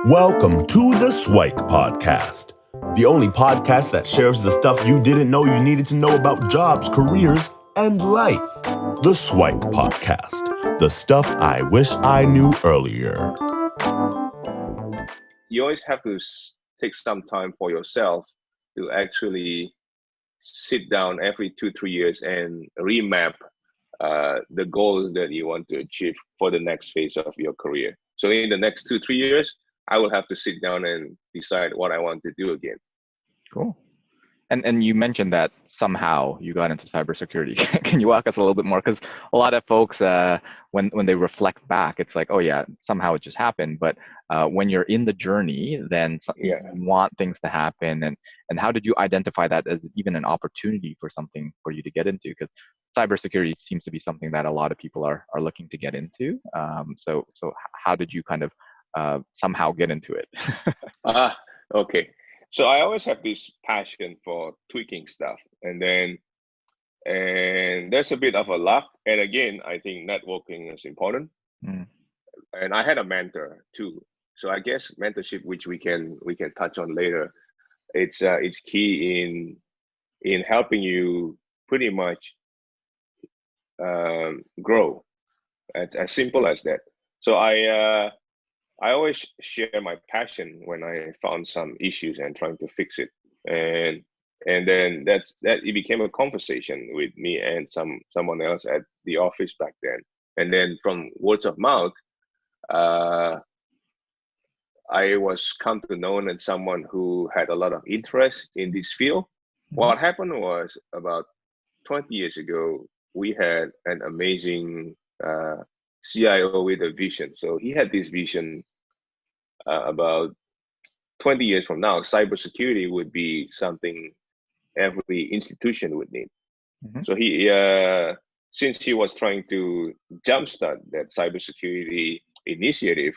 Welcome to the SWIKE podcast, the only podcast that shares the stuff you didn't know you needed to know about jobs, careers, and life. The SWIKE podcast, the stuff I wish I knew earlier. You always have to take some time for yourself to actually sit down every 2-3 years and remap the goals that you want to achieve for the next phase of your career. So in the next 2-3 years, I will have to sit down and decide what I want to do again. Cool. And you mentioned that somehow you got into cybersecurity. Can you walk us a little bit more? Because a lot of folks, when they reflect back, it's like, oh yeah, somehow it just happened. But when you're in the journey, then you want things to happen. And how did you identify that as even an opportunity for something for you to get into? Because cybersecurity seems to be something that a lot of people are looking to get into. So how did you kind of somehow get into it? Okay. So I always have this passion for tweaking stuff, and there's a bit of a luck. And again, I think networking is important. And I had a mentor too. So I guess mentorship, which we can touch on later, it's key in helping you pretty much grow. As simple as that. So I always share my passion when I found some issues and trying to fix it, and then that it became a conversation with me and someone else at the office back then, and then from words of mouth, I was come to know as someone who had a lot of interest in this field. What happened was about 20 years ago, we had an amazing CIO with a vision. So he had this vision. About 20 years from now, cybersecurity would be something every institution would need. So he, since he was trying to jumpstart that cybersecurity initiative,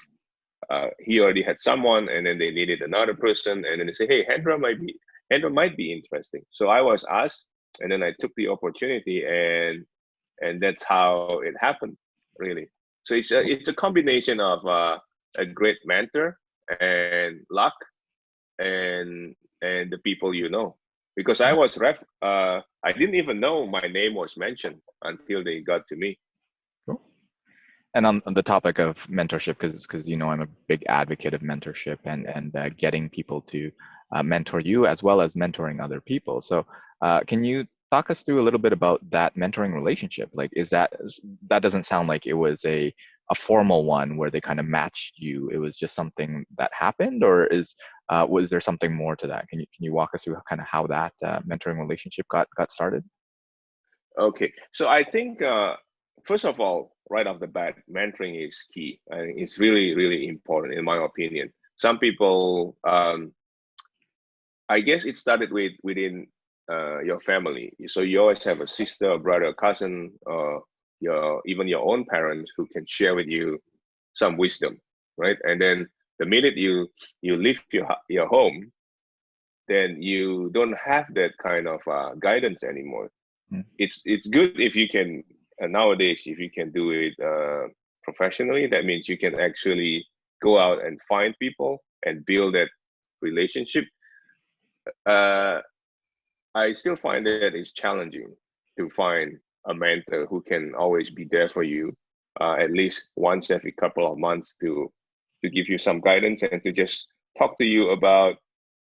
he already had someone, and then they needed another person, and then they say, "Hey, Hendra might be interesting." So I was asked, and then I took the opportunity, and that's how it happened, really. So it's a combination of a great mentor and luck and the people you know, because I was I didn't even know my name was mentioned until they got to me. Cool. And on the topic of mentorship, because I'm a big advocate of mentorship and getting people to mentor you as well as mentoring other people. So can you talk us through a little bit about that mentoring relationship? Like, that doesn't sound like it was a formal one where they kind of matched you. It was just something that happened, or was there something more to that? Can you walk us through kind of how that mentoring relationship got started? Okay, so I think first of all, right off the bat, mentoring is key. I think it's really important in my opinion. Some people, I guess it started within your family. So you always have a sister, a brother, a cousin, even your own parents who can share with you some wisdom, right? And then the minute you leave your home, then you don't have that kind of guidance anymore. It's good if you can nowadays, if you can do it professionally. That means you can actually go out and find people and build that relationship. I still find that it's challenging to find a mentor who can always be there for you, at least once every couple of months to give you some guidance and to just talk to you about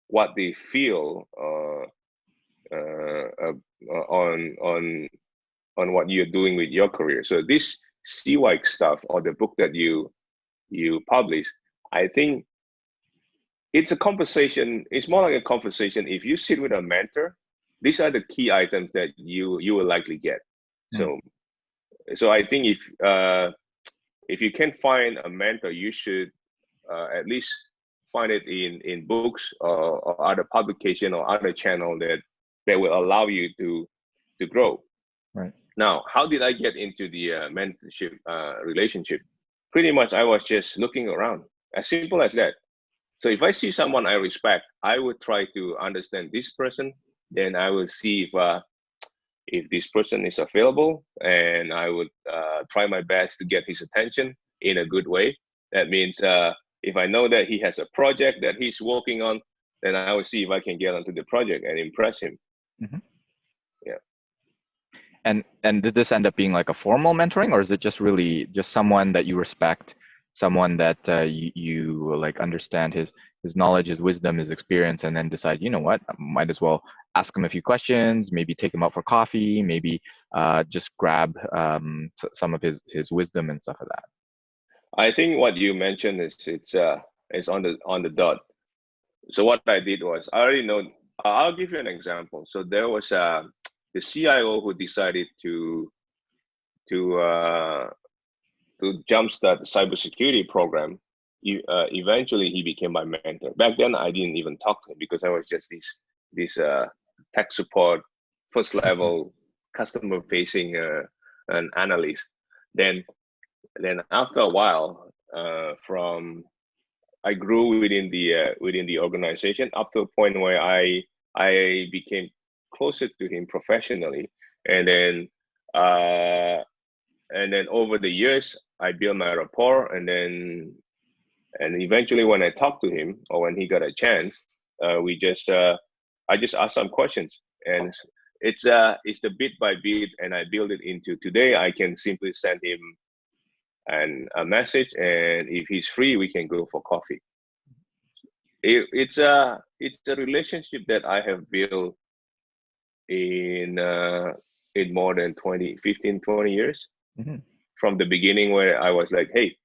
what they feel on what you're doing with your career. So this SIWIKE stuff, or the book that you publish, I think it's a conversation. It's more like a conversation. If you sit with a mentor, these are the key items that you will likely get. So I think if you can find a mentor, you should at least find it in books or other publication or other channel that will allow you to grow. Right. Now, how did I get into the mentorship relationship? Pretty much, I was just looking around. As simple as that. So if I see someone I respect, I would try to understand this person. Then I will see if this person is available, and I would try my best to get his attention in a good way. That means If I know that he has a project that he's working on, then I will see if I can get onto the project and impress him. Mm-hmm. Yeah. And did this end up being like a formal mentoring, or is it just really just someone that you respect, someone that you like understand his knowledge, his wisdom, his experience, and then decide, you know what, I might as well ask him a few questions, maybe take him out for coffee, maybe just grab some of his wisdom and stuff like that. I think what you mentioned is it's on the dot. So what I did was, I already know. I'll give you an example. So there was the CIO who decided to jumpstart the cybersecurity program. Eventually, he became my mentor. Back then, I didn't even talk to him because I was just this tech support, first level, customer facing an analyst. Then after a while, I grew within the organization up to a point where I became closer to him professionally, and then over the years I built my rapport, and eventually when I talked to him or when he got a chance, I just asked some questions, and it's the bit by bit, and I build it into today. I can simply send him a message, and if he's free, we can go for coffee. It's a relationship that I have built in more than 15-20 years. Mm-hmm. From the beginning, where I was like, hey,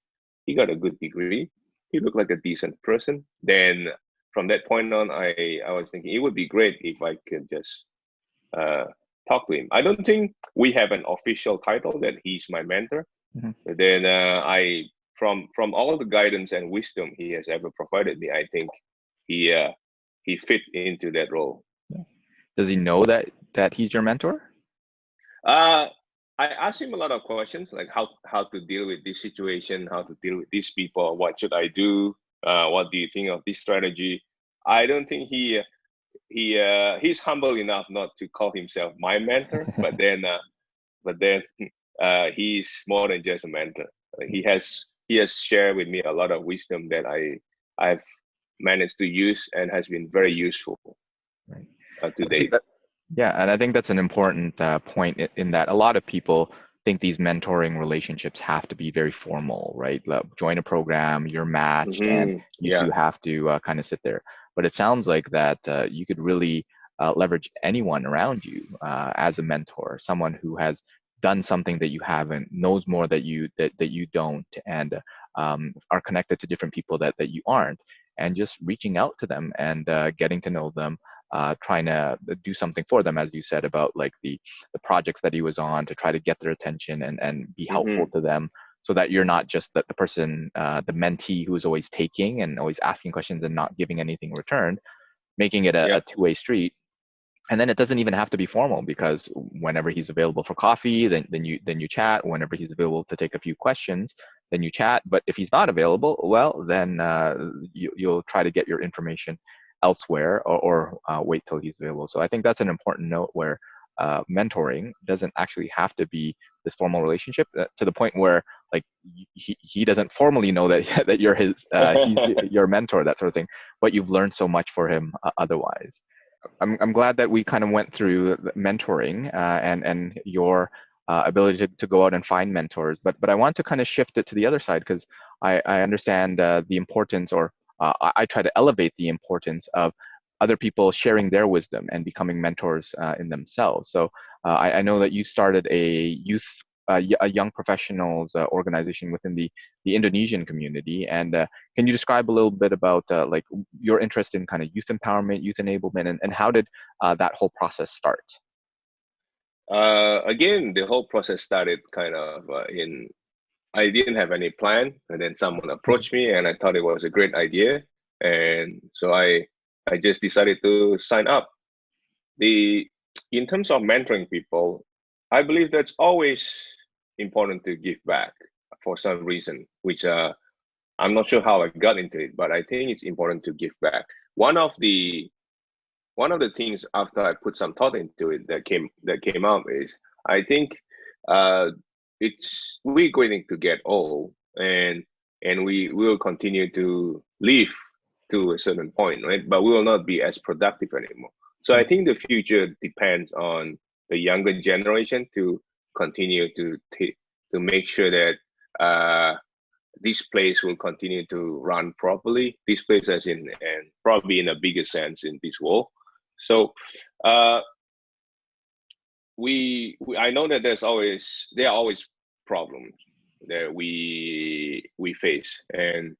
he got a good degree, he looked like a decent person. Then from that point on, I was thinking it would be great if I could just talk to him. I don't think we have an official title that he's my mentor. Mm-hmm. But then from all the guidance and wisdom he has ever provided me, I think he fit into that role. Does he know that he's your mentor? I asked him a lot of questions, like how to deal with this situation, how to deal with these people, what should I do, what do you think of this strategy. I don't think he's humble enough not to call himself my mentor, but then he's more than just a mentor. He has shared with me a lot of wisdom that I've managed to use and has been very useful to date. Yeah, and I think that's an important point in that a lot of people think these mentoring relationships have to be very formal, right? Like, join a program, you're matched, and you two have to kind of sit there. But it sounds like that you could really leverage anyone around you as a mentor, someone who has done something that you haven't, knows more that you don't, and are connected to different people that you aren't, and just reaching out to them and getting to know them. Trying to do something for them, as you said, about like the projects that he was on, to try to get their attention and be helpful to them, so that you're not just the person, the mentee who's always taking and always asking questions and not giving anything returned, making it a two-way street. And then it doesn't even have to be formal, because whenever he's available for coffee, then you chat. Whenever he's available to take a few questions, then you chat. But if he's not available, well, then you'll try to get your information elsewhere, or wait till he's available. So I think that's an important note, where mentoring doesn't actually have to be this formal relationship, to the point where like he doesn't formally know that that you're he's your mentor, that sort of thing, but you've learned so much for him otherwise. I'm glad that we kind of went through mentoring and your ability to go out and find mentors, but I want to kind of shift it to the other side, because I understand the importance, or I try to elevate the importance of other people sharing their wisdom and becoming mentors in themselves. So I know that you started a young professionals organization within the Indonesian community. And can you describe a little bit about like your interest in kind of youth empowerment, youth enablement, and how did that whole process start? Again, the whole process started kind of I didn't have any plan, and then someone approached me, and I thought it was a great idea, and so I just decided to sign up. In terms of mentoring people, I believe that's always important to give back for some reason, which I'm not sure how I got into it, but I think it's important to give back. One of the things after I put some thought into it that came out is, I think we're going to get old, and and we will continue to live to a certain point, right? But we will not be as productive anymore. So I think the future depends on the younger generation to continue to make sure that this place will continue to run properly. This place, as in, and probably in a bigger sense in this world. So uh, I know that there are always problems that we face, and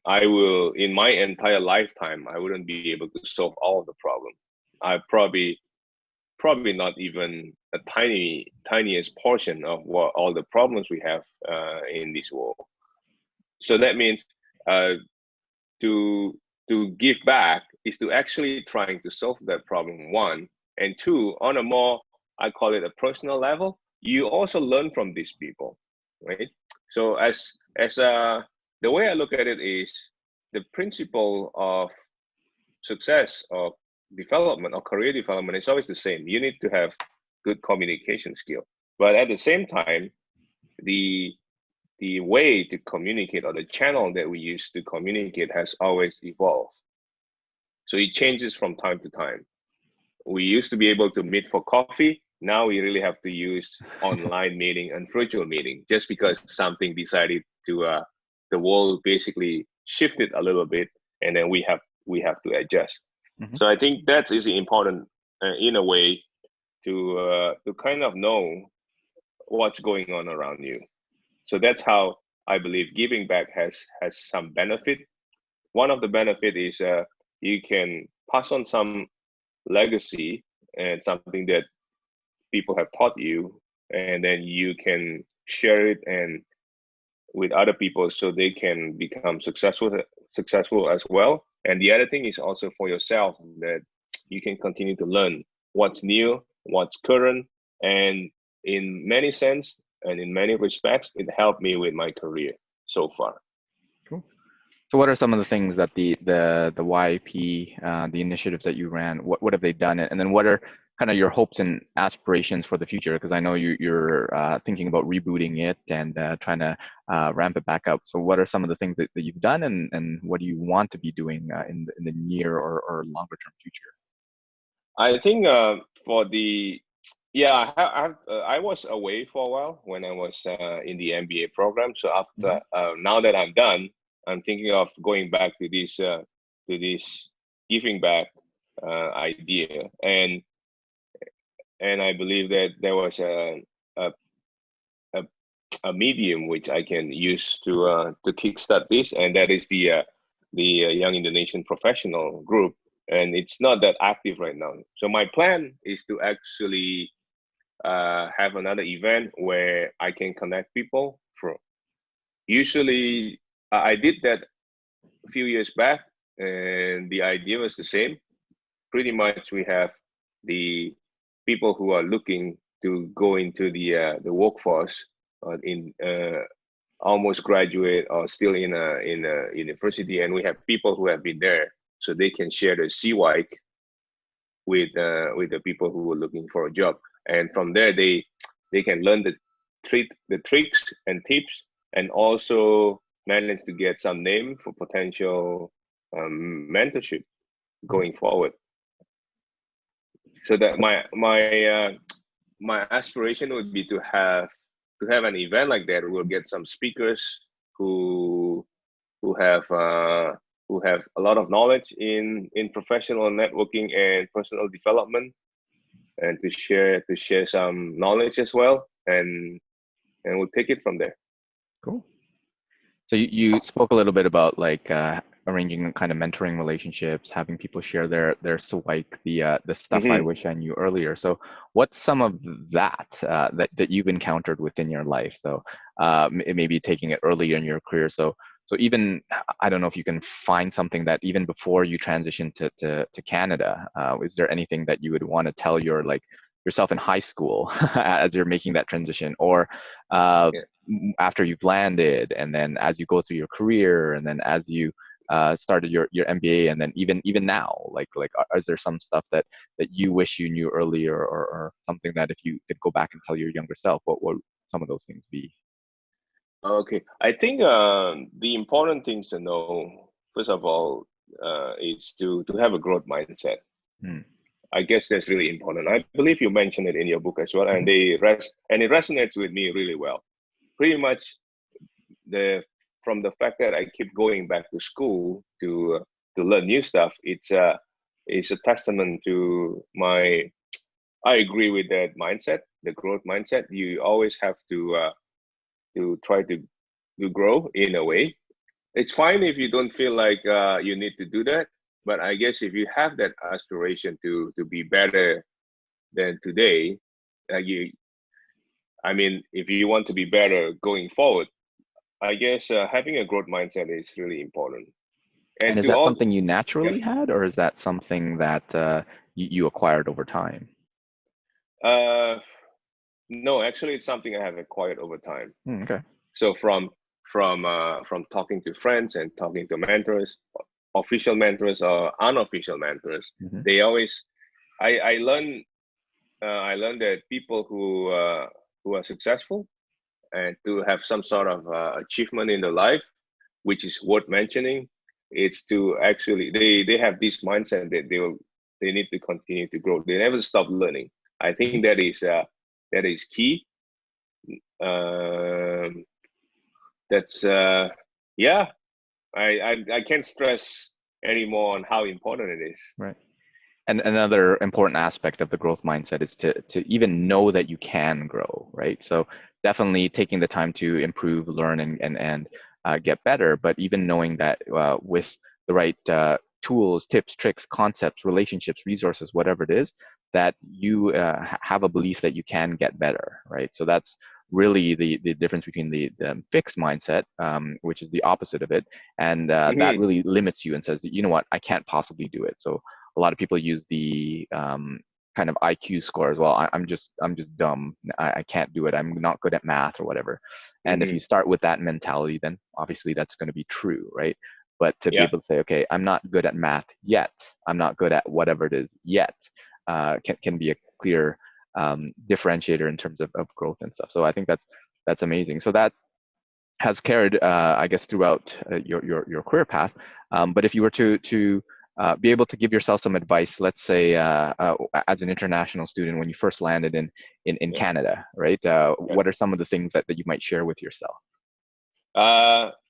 I will, in my entire lifetime, I wouldn't be able to solve all of the problems. I probably not even a tiniest portion of what all the problems we have in this world. So that means uh, to give back is to actually trying to solve that problem, one, and two, on a more, I call it a personal level, you also learn from these people, right? So as the way I look at it is the principle of success or development or career development is always the same. You need to have good communication skill, but at the same time, the way to communicate or the channel that we use to communicate has always evolved. So it changes from time to time. We used to be able to meet for coffee. Now we really have to use online meeting and virtual meeting just because something decided to the world basically shifted a little bit, and then we have to adjust. Mm-hmm. So I think that is important in a way to kind of know what's going on around you. So that's how I believe giving back has some benefit. One of the benefit is you can pass on some legacy and something that people have taught you, and then you can share it and with other people so they can become successful as well. And the other thing is also for yourself that you can continue to learn what's new, what's current, and in many sense and in many respects, it helped me with my career so far. Cool. So what are some of the things that the YP, the initiatives that you ran, what have they done? And then what are kind of your hopes and aspirations for the future? Because I know you're thinking about rebooting it and trying to ramp it back up. So what are some of the things that you've done, and what do you want to be doing in the near or longer term future? I think for the yeah, I was away for a while when I was in the MBA program. So after now that I'm done, I'm thinking of going back to this giving back idea, and I believe that there was a a, a medium which I can use to kickstart this, and that is the Young Indonesian Professional Group, and it's not that active right now. So my plan is to actually have another event where I can connect people from. Usually, I did that a few years back, and the idea was the same. Pretty much, we have the people who are looking to go into the workforce in almost graduate or still in a university, and we have people who have been there, so they can share the SIWIKE with the people who are looking for a job, and from there they can learn the tricks and tips, and also manage to get some name for potential mentorship going forward. So that my aspiration would be to have an event like that. We'll get some speakers who who have uh, who have a lot of knowledge in professional networking and personal development, and to share some knowledge as well, and we'll take it from there. Cool. So you spoke a little bit about like arranging kind of mentoring relationships, having people share their SWIKE, the stuff I wish I knew earlier. So what's some of that that you've encountered within your life? So maybe taking it earlier in your career. So even I don't know if you can find something that even before you transition to Canada, is there anything that you would want to tell yourself in high school as you're making that transition, or after you've landed, and then as you go through your career, and then as you started your MBA, and then even now, like is there some stuff that you wish you knew earlier, or something that if you could go back and tell your younger self, what would some of those things be? Okay, I think the important things to know, first of all, is to have a growth mindset. Hmm. I guess that's really important. I believe you mentioned it in your book as well, and Mhm. it resonates with me really well. Pretty much the from the fact that I keep going back to school to learn new stuff, it's a testament to my. I agree with that mindset, the growth mindset. You always have to try to grow in a way. It's fine if you don't feel like you need to do that, but I guess if you have that aspiration to be better than today, you I mean, if you want to be better going forward, I guess having a growth mindset is really important. And And is to that all, something you yeah, naturally had, or is that something that you acquired over time? uh, no, actually, it's something I have acquired over time. Hmm, okay. So from talking to friends and talking to mentors, official mentors or unofficial mentors, Hmm. they always I learned I learned that people who are successful and to have some sort of achievement in their life, which is worth mentioning, it's to actually they have this mindset that they need to continue to grow. They never stop learning. I think Hmm. that is key. Um, that's yeah. I can't stress anymore on how important it is. Right. And another important aspect of the growth mindset is to even know that you can grow, right? So definitely taking the time to improve, learn, and get better. But even knowing that with the right tools, tips, tricks, concepts, relationships, resources, whatever it is, that you have a belief that you can get better, right? So that's really the difference between the fixed mindset, which is the opposite of it, and that Hmm. really limits you and says that, you know what, I can't possibly do it. So a lot of people use the kind of IQ score as well. I'm just dumb. I can't do it. I'm not good at math or whatever. And if you Hmm. start with that mentality, then obviously that's going to be true, right? But to be Yeah. able to say, okay, I'm not good at math yet. I'm not good at whatever it is yet, can be a clear differentiator in terms of growth and stuff. So I think that's amazing. So that has carried, I guess, throughout your career path. But if you were to be able to give yourself some advice, let's say as an international student when you first landed in Yeah. Canada, right? Yeah. What are some of the things that you might share with yourself?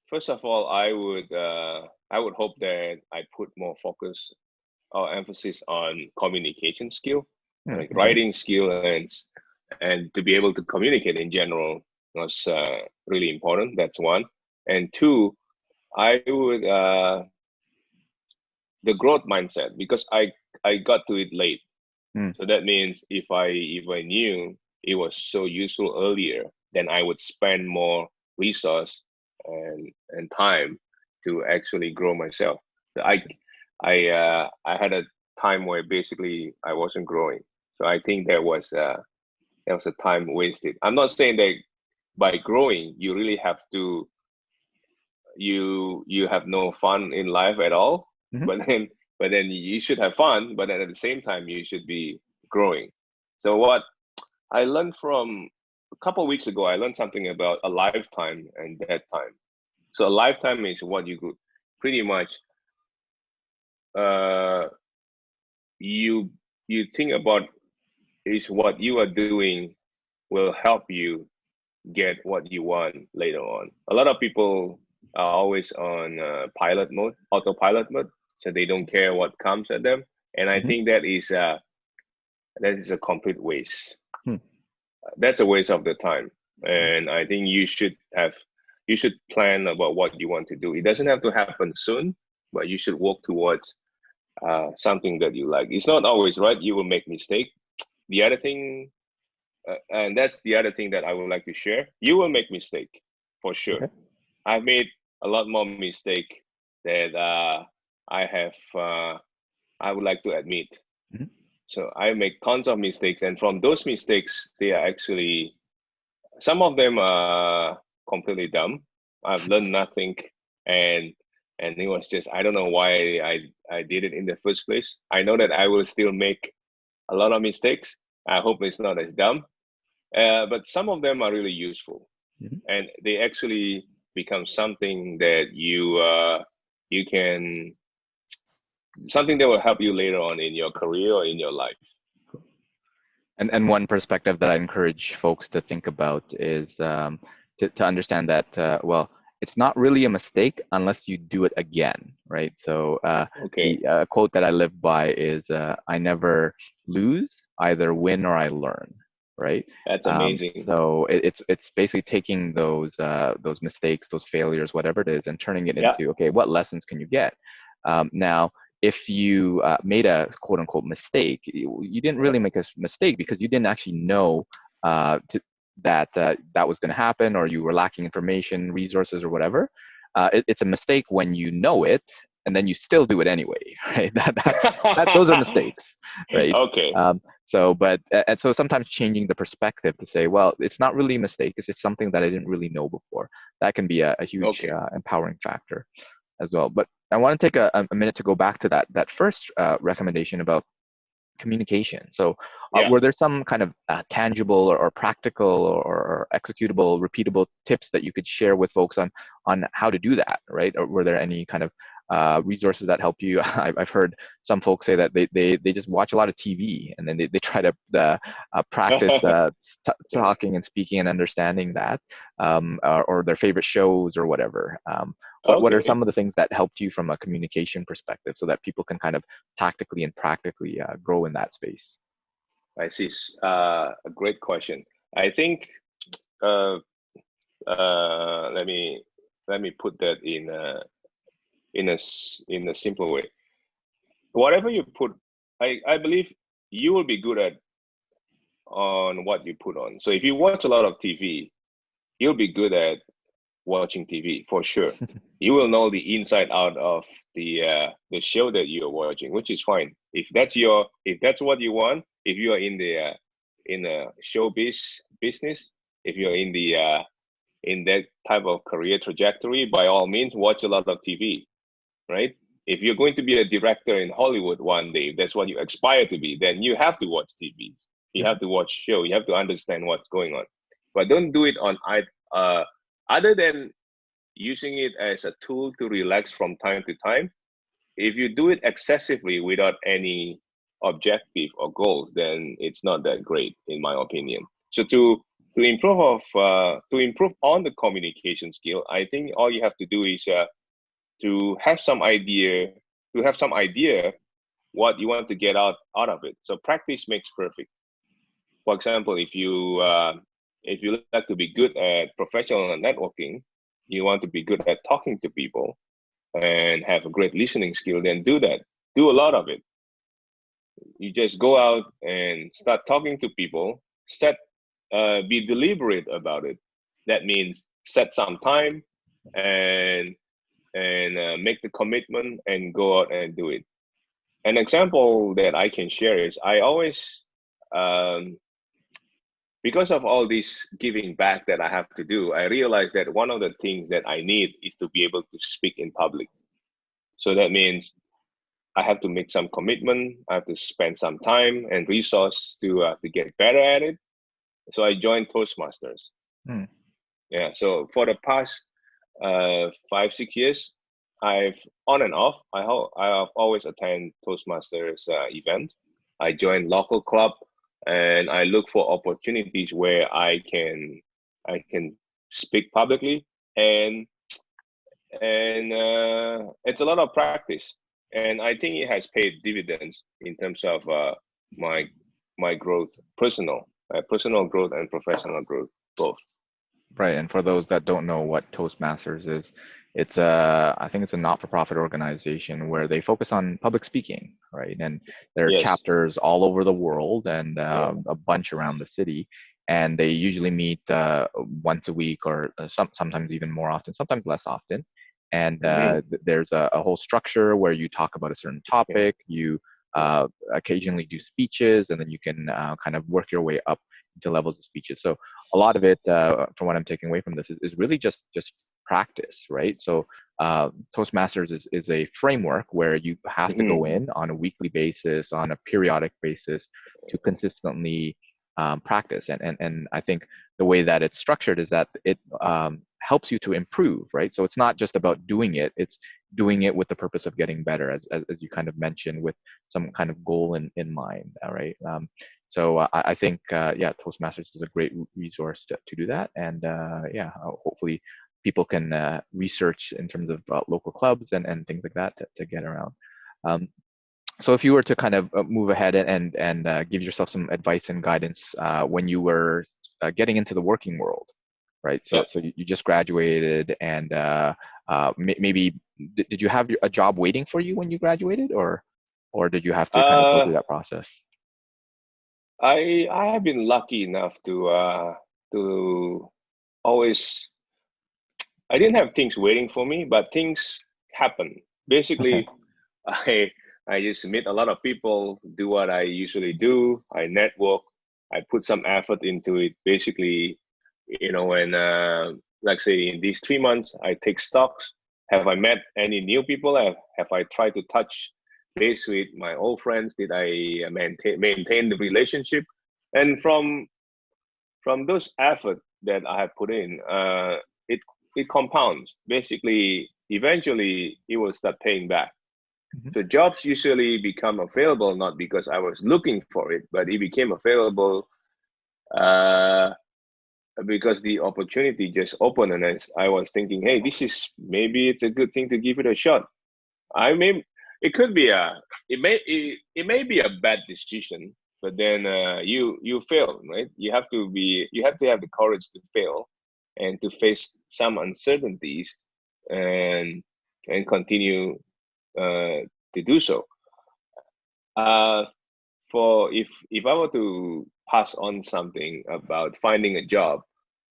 First of all, I would hope that I put more focus or emphasis on communication skill, Hmm, like okay. writing skill, and to be able to communicate in general was really important. That's one. And two, I would the growth mindset because I got to it late. Hmm, So that means if I knew it was so useful earlier, then I would spend more resource and time to actually grow myself. So I had a time where basically I wasn't growing. So I think there was a time wasted. I'm not saying that by growing you really have to you have no fun in life at all, mhm. but then you should have fun, but then at the same time you should be growing. So what I learned from a couple of weeks ago, I learned something about a lifetime and that time. So a lifetime is what you could pretty much uh you you think about is what you are doing will help you get what you want later on. A lot of people are always on pilot mode, autopilot mode, so they don't care what comes at them. And I Mhm. think that is a complete waste. Hmm. That's a waste of the time. And I think you should plan about what you want to do. It doesn't have to happen soon, but you should work towards something that you like. It's not always right. You will make mistake. The other thing, and that's the other thing that I would like to share. You will make mistake for sure. Okay. I've made a lot more mistake that I have. I would like to admit. Mhm. So I make tons of mistakes, and from those mistakes, they are actually some of them are completely dumb. I've learned nothing, and it was just I don't know why I did it in the first place. I know that I will still make a lot of mistakes. I hope it's not as dumb, but some of them are really useful. and they actually become something that you can, something that will help you later on in your career or in your life. And one perspective that I encourage folks to think about is to understand that, well, it's not really a mistake unless you do it again, right? So Okay, the quote that I live by is, I never lose, either win or I learn, right? that's amazing. So it's basically taking those mistakes, those failures, whatever it is, and turning it Yeah. into, okay, what lessons can you get? Now, if you made a quote unquote mistake, you didn't really make a mistake because you didn't actually know that that was going to happen, or you were lacking information, resources, or whatever. It's a mistake when you know it and then you still do it anyway, right? Those are mistakes, right? Okay. And so sometimes changing the perspective to say, well, it's not really a mistake. It's just something that I didn't really know before. That can be a huge Okay. empowering factor as well. But I want to take a minute to go back to that first recommendation about communication. So Yeah. were there some kind of tangible or practical or executable, repeatable tips that you could share with folks on how to do that, right? Or were there any kind of resources that help you? I've heard some folks say that they just watch a lot of TV and then they try to practice talking and speaking and understanding that, or their favorite shows or whatever. What are Okay. some of the things that helped you from a communication perspective so that people can kind of tactically and practically grow in that space? I see. A great question. I think let me put that in a simple way. Whatever you put, I believe you will be good at on what you put on. So if you watch a lot of TV, you'll be good at watching TV for sure. You will know the inside out of the show that you're watching, which is fine. If that's what you want, if you are in the showbiz business, if you're in that type of career trajectory, by all means, watch a lot of TV, right? If you're going to be a director in Hollywood one day, if that's what you aspire to be, then you have to watch TV. You have to watch show. You have to understand what's going on. But don't do it on other than using it as a tool to relax from time to time. If you do it excessively without any objective or goals, then it's not that great, in my opinion. So to improve on the communication skill, I think all you have to do is to have some idea what you want to get out of it. So practice makes perfect. For example, if you like to be good at professional networking, you want to be good at talking to people and have a great listening skill, then do that. Do a lot of it. You just go out and start talking to people. Be deliberate about it. That means set some time and make the commitment and go out and do it. An example that I can share is I always, because of all this giving back that I have to do, I realized that one of the things that I need is to be able to speak in public. So that means I have to make some commitment. I have to spend some time and resource to get better at it. So I joined Toastmasters. Yeah. So for the past 5-6 years, I've on and off. I have always attend Toastmasters event. I join local club, and I look for opportunities where I can speak publicly, and it's a lot of practice, and I think it has paid dividends in terms of my growth, personal growth and professional growth, both. Right, and for those that don't know what Toastmasters is, I think it's a not-for-profit organization where they focus on public speaking, right? And there are Yes. chapters all over the world and a bunch around the city, and they usually meet once a week or sometimes even more often, sometimes less often. And there's a whole structure where you talk about a certain topic, you occasionally do speeches, and then you can kind of work your way up into levels of speeches. So a lot of it, from what I'm taking away from this, is really just practice, right? So Toastmasters is a framework where you have to go in on a weekly basis, on a periodic basis, to consistently practice. And I think the way that it's structured is that it helps you to improve, right? So it's not just about doing it, it's doing it with the purpose of getting better, as you kind of mentioned, with some kind of goal in mind, right? So I think, yeah, Toastmasters is a great resource to do that. And yeah, hopefully people can research in terms of local clubs and things like that to get around. So if you were to kind of move ahead and give yourself some advice and guidance when you were getting into the working world, right? So Yeah. so you just graduated, and maybe did you have a job waiting for you when you graduated, or did you have to kind of go through that process? I have been lucky enough to always. I didn't have things waiting for me, but things happen. Okay. Basically, I just meet a lot of people, do what I usually do. I network. I put some effort into it. Basically, when like say in these 3 months, I take stocks. Have I met any new people? Have I tried to touch base with my old friends? Did I maintain the relationship? And from those effort that I have put in, it compounds. Basically, eventually, it will start paying back. Mhm. So jobs usually become available not because I was looking for it, but it became available because the opportunity just opened, and I was thinking, hey, maybe it's a good thing to give it a shot. It could be it may be a bad decision, but then you fail, right? You have to have the courage to fail and to face some uncertainties and continue to do so. For if I were to pass on something about finding a job,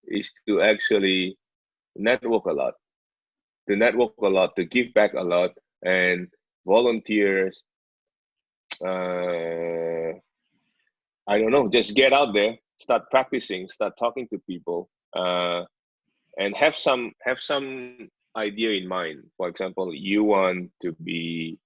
is to actually network a lot, to give back a lot, and volunteers. I don't know, just get out there, start practicing, start talking to people, and have some idea in mind. For example, you want to be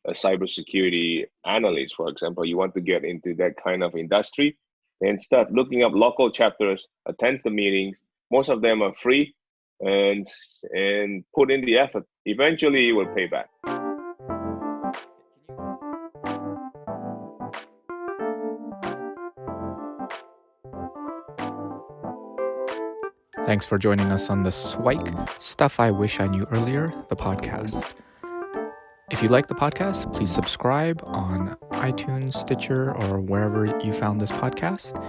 a cybersecurity analyst, for example, you want to get into that kind of industry, and start looking up local chapters, attend the meetings. Most of them are free, and put in the effort. Eventually, it will pay back. Thanks for joining us on the SWIKE Stuff I Wish I Knew Earlier, the podcast. If you like the podcast, please subscribe on iTunes, Stitcher, or wherever you found this podcast.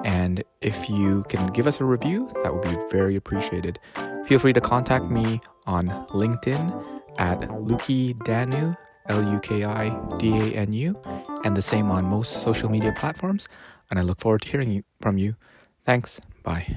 And if you can give us a review, that would be very appreciated. Feel free to contact me on LinkedIn at Lukidanu, Lukidanu, and the same on most social media platforms. And I look forward to hearing from you. Thanks. Bye.